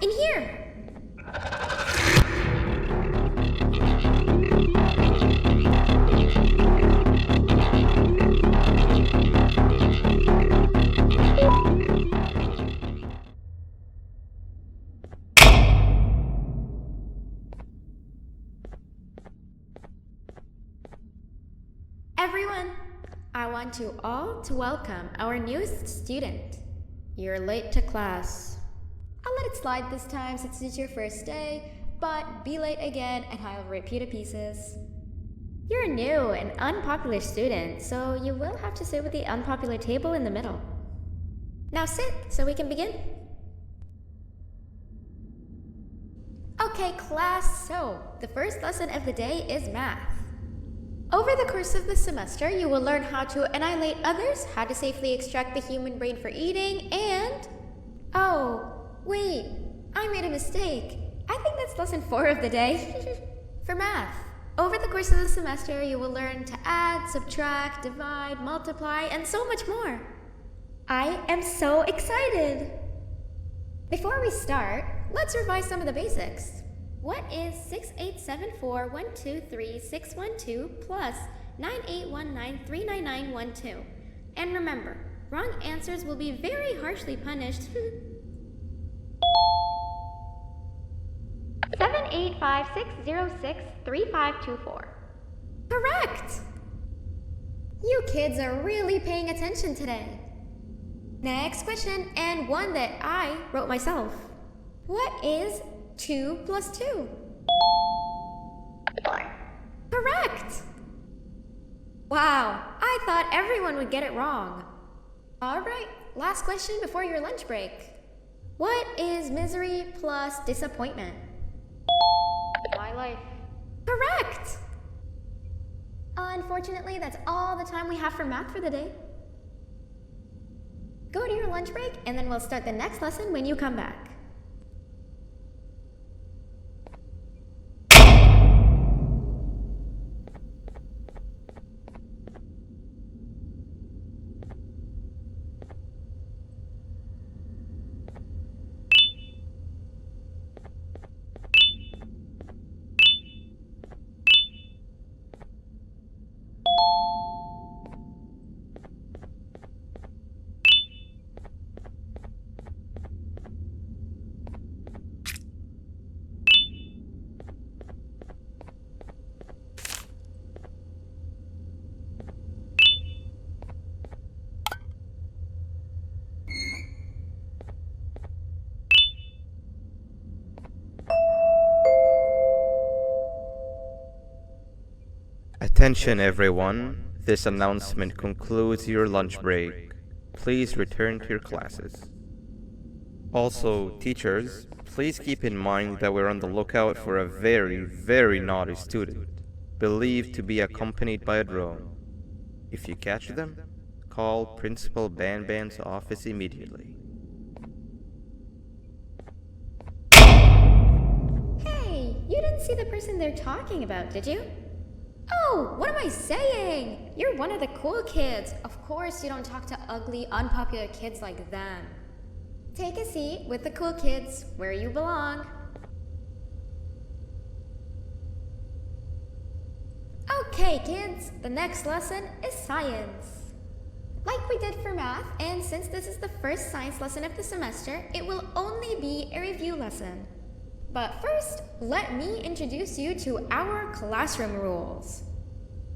in here! Everyone, I want you all to welcome our newest student. You're late to class. I'll let it slide this time since it's your first day, but be late again and I'll rip you to pieces. You're a new and unpopular student, so you will have to sit with the unpopular table in the middle. Now sit so we can begin. Okay, class, so the first lesson of the day is math. Over the course of the semester, you will learn how to annihilate others, how to safely extract the human brain for eating, and... Oh, wait, I made a mistake. I think that's lesson 4 of the day. For math, over the course of the semester, you will learn to add, subtract, divide, multiply, and so much more. I am so excited! Before we start, let's revise some of the basics. What is 6874123612 plus 9819399912? And remember, wrong answers will be very harshly punished. 785-606-3524. Correct! You kids are really paying attention today. Next question, and one that I wrote myself. What is 2 plus 2? 4. Correct! Wow, I thought everyone would get it wrong. Alright, last question before your lunch break. What is misery plus disappointment? My life. Correct! Unfortunately, that's all the time we have for math for the day. Go to your lunch break, and then we'll start the next lesson when you come back. Attention everyone, this announcement concludes your lunch break. Please return to your classes. Also, teachers, please keep in mind that we're on the lookout for a very naughty student, believed to be accompanied by a drone. If you catch them, call Principal Banban's office immediately. Hey, you didn't see the person they're talking about, did you? Oh, what am I saying? You're one of the cool kids. Of course you don't talk to ugly, unpopular kids like them. Take a seat with the cool kids, where you belong. Okay, kids, the next lesson is science. Like we did for math, and since this is the first science lesson of the semester, it will only be a review lesson. But first, let me introduce you to our classroom rules.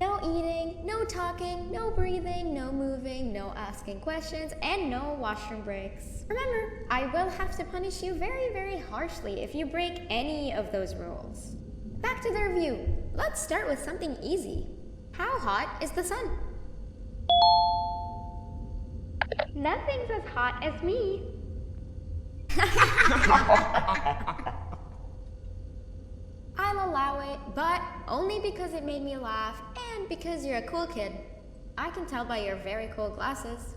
No eating, no talking, no breathing, no moving, no asking questions, and no washroom breaks. Remember, I will have to punish you very harshly if you break any of those rules. Back to the review. Let's start with something easy. How hot is the sun? Nothing's as hot as me. I'll allow it, but only because it made me laugh and because you're a cool kid. I can tell by your very cool glasses.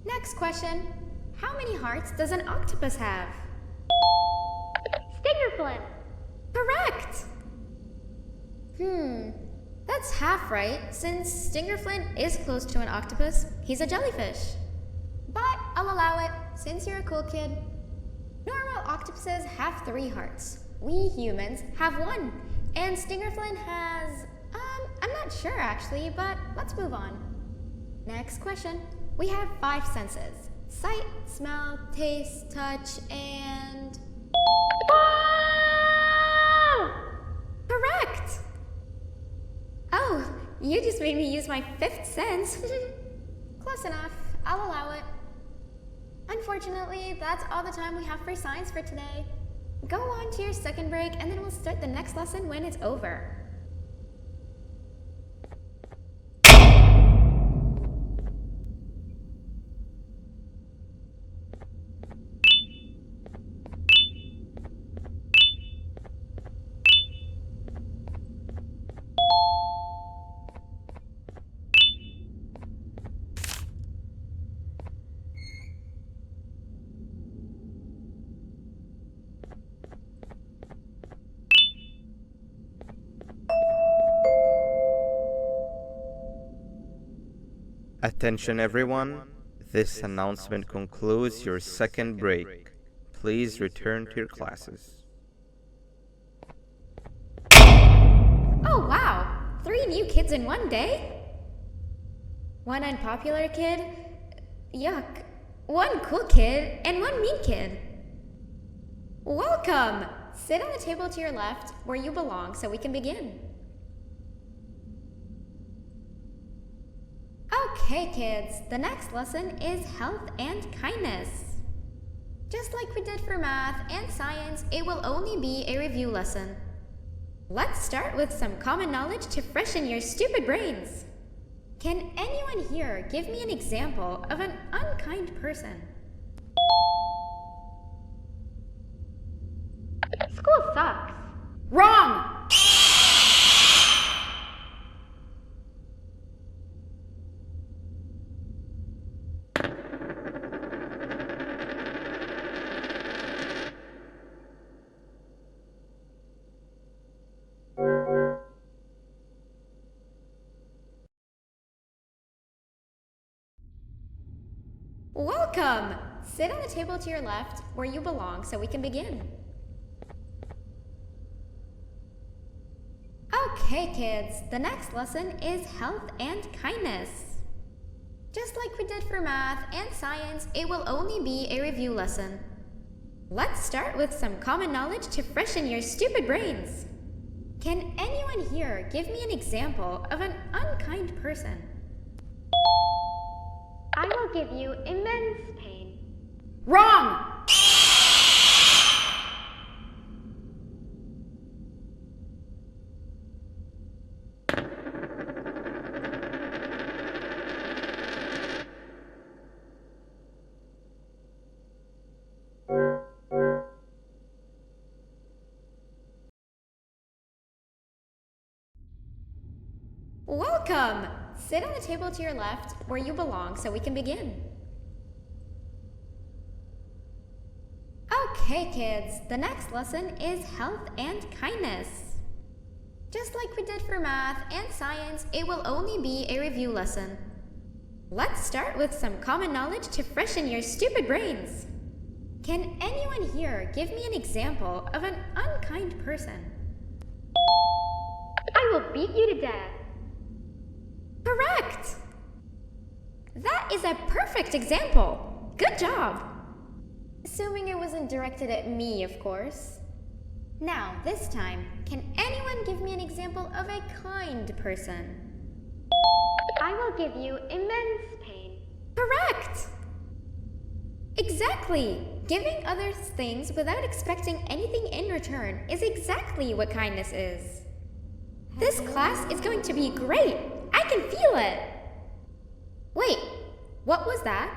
Next question. How many hearts does an octopus have? Stingerflint. Correct! That's half right, since Stingerflint is close to an octopus. He's a jellyfish. But I'll allow it, since you're a cool kid. Normal octopuses have 3 hearts. We humans have 1. And Stingerflynn has... I'm not sure actually, but let's move on. Next question. We have 5 senses. Sight, smell, taste, touch, and... Correct! Oh, you just made me use my 5th sense. Close enough. I'll allow it. Unfortunately, that's all the time we have for science for today. Go on to your second break and then we'll start the next lesson when it's over. Attention everyone, this announcement concludes your second break. Please return to your classes. Oh wow! 3 new kids in one day? 1 unpopular kid? Yuck. 1 cool kid and 1 mean kid. Welcome! Sit on the table to your left where you belong so we can begin. Okay, kids, the next lesson is health and kindness. Just like we did for math and science, it will only be a review lesson. Let's start with some common knowledge to freshen your stupid brains. Can anyone here give me an example of an unkind person? School sucks. Wrong! Welcome! Sit on the table to your left where you belong so we can begin. Okay, kids, the next lesson is health and kindness. Just like we did for math and science, it will only be a review lesson. Let's start with some common knowledge to freshen your stupid brains. Can anyone here give me an example of an unkind person? I will give you immense pain. Wrong! Welcome! Sit on the table to your left where you belong so we can begin. Okay, kids, the next lesson is health and kindness. Just like we did for math and science, it will only be a review lesson. Let's start with some common knowledge to freshen your stupid brains. Can anyone here give me an example of an unkind person? I will beat you to death. Correct! That is a perfect example. Good job. Assuming it wasn't directed at me, of course. Now, this time, can anyone give me an example of a kind person? I will give you immense pain. Correct! Exactly! Giving others things without expecting anything in return is exactly what kindness is. This class is going to be great! I can feel it! Wait, what was that?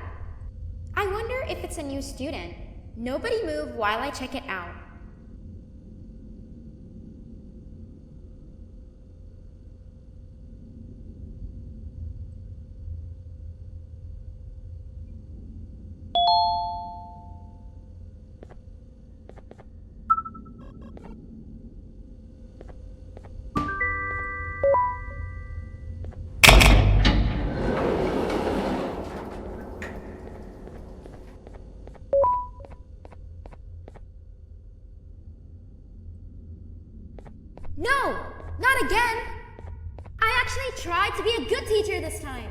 I wonder if it's a new student. Nobody move while I check it out. No! Not again! I actually tried to be a good teacher this time.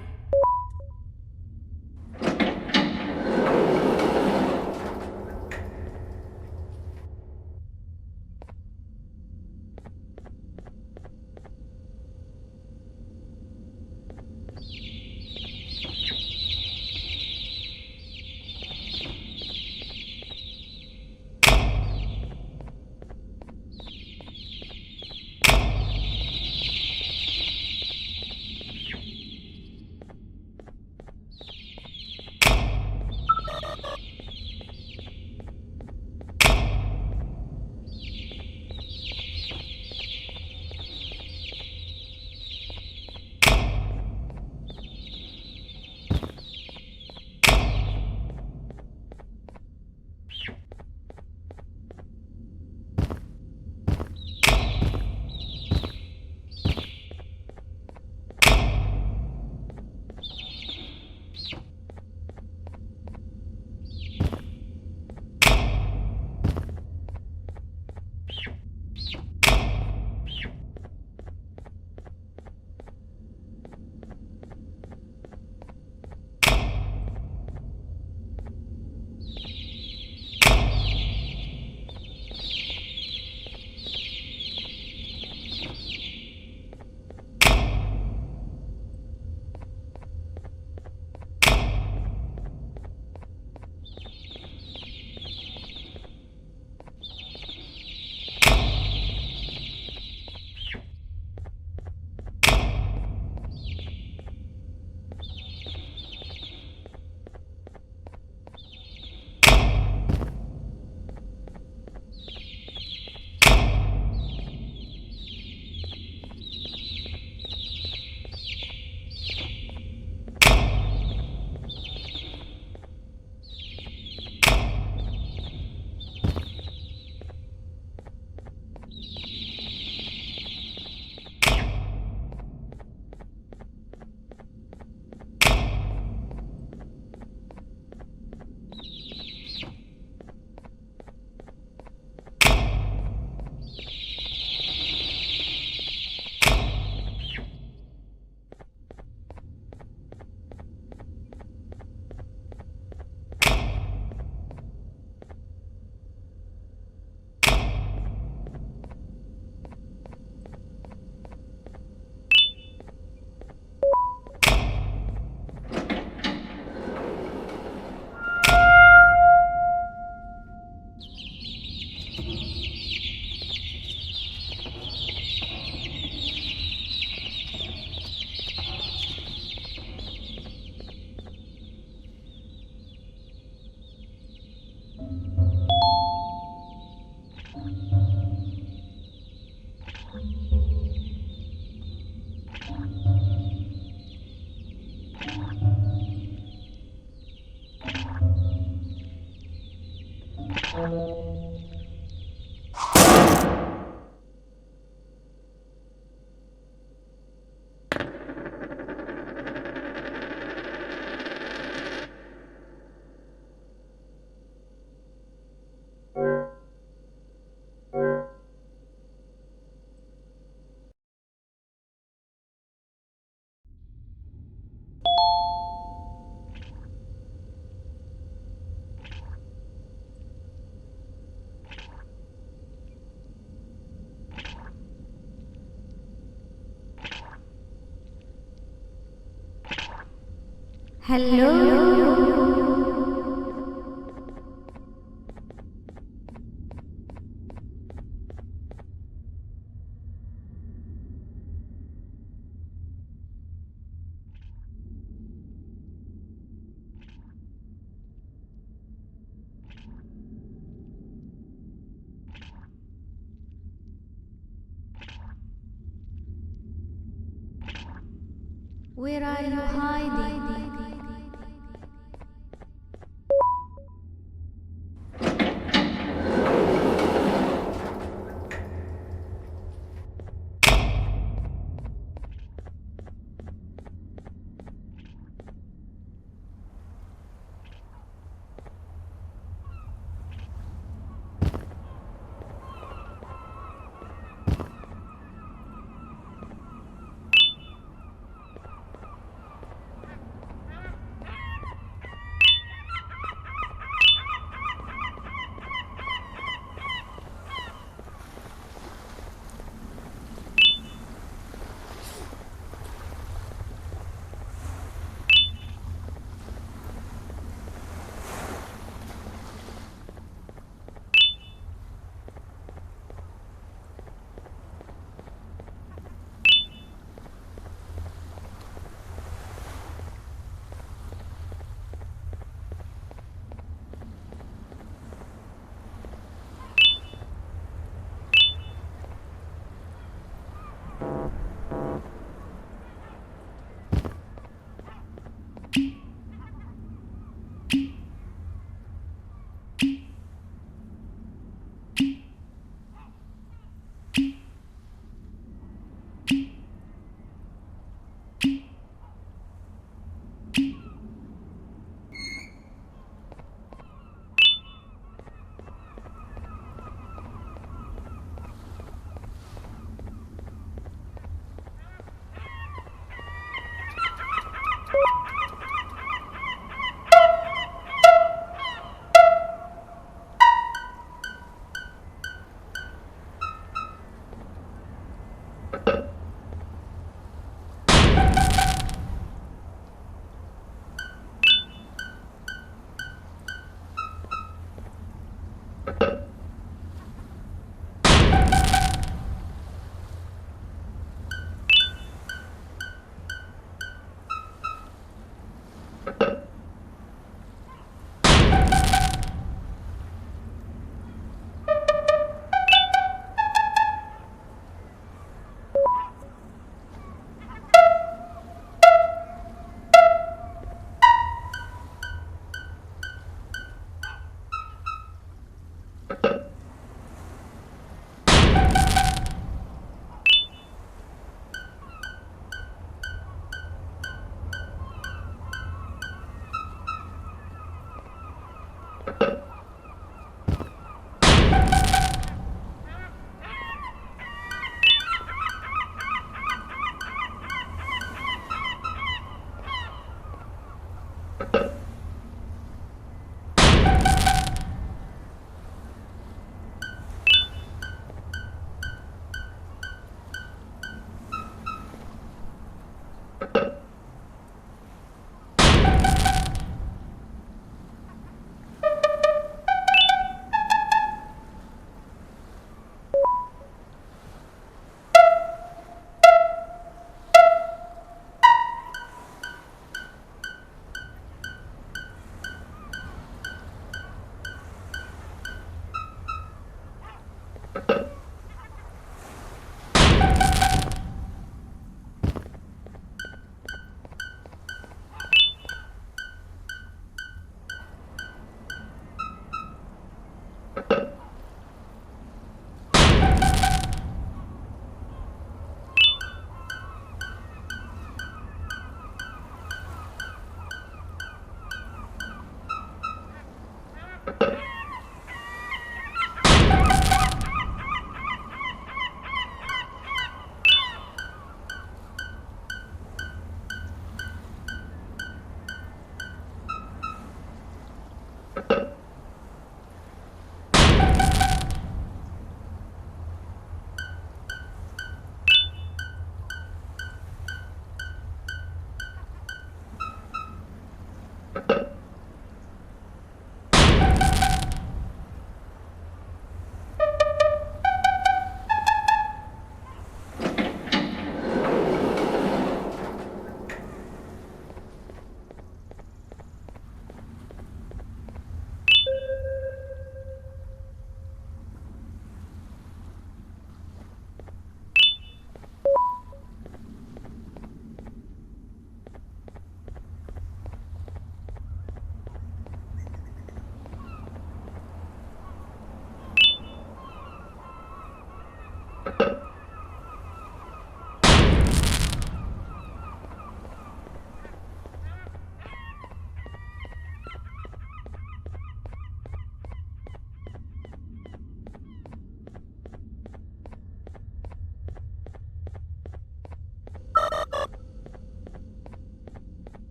Hello. Where are you hiding?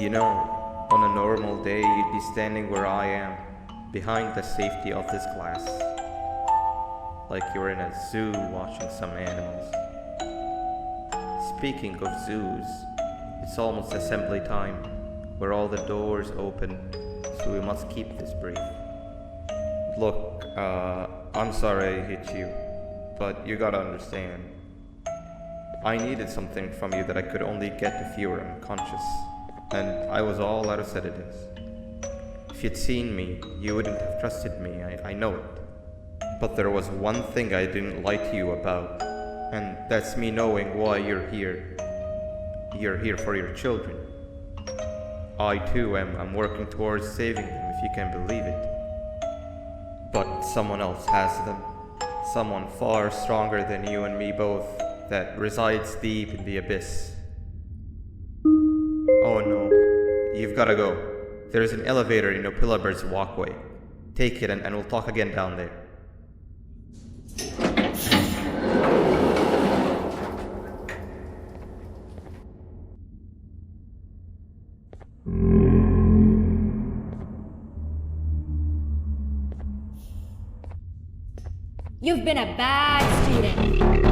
You know, on a normal day, you'd be standing where I am, behind the safety of this class. Like you're in a zoo watching some animals. Speaking of zoos, it's almost assembly time. Where all the doors open, so we must keep this brief. Look, I'm sorry I hit you, but you gotta understand. I needed something from you that I could only get if you were unconscious, and I was all out of sedatives. If you'd seen me, you wouldn't have trusted me, I know it. But there was one thing I didn't lie to you about, and that's me knowing why you're here. You're here for your children. I too am working towards saving them, if you can believe it. But someone else has them. Someone far stronger than you and me both, that resides deep in the abyss. Oh no, you've gotta go. There's an elevator in Opillabird's walkway. Take it and we'll talk again down there. You've been a bad student.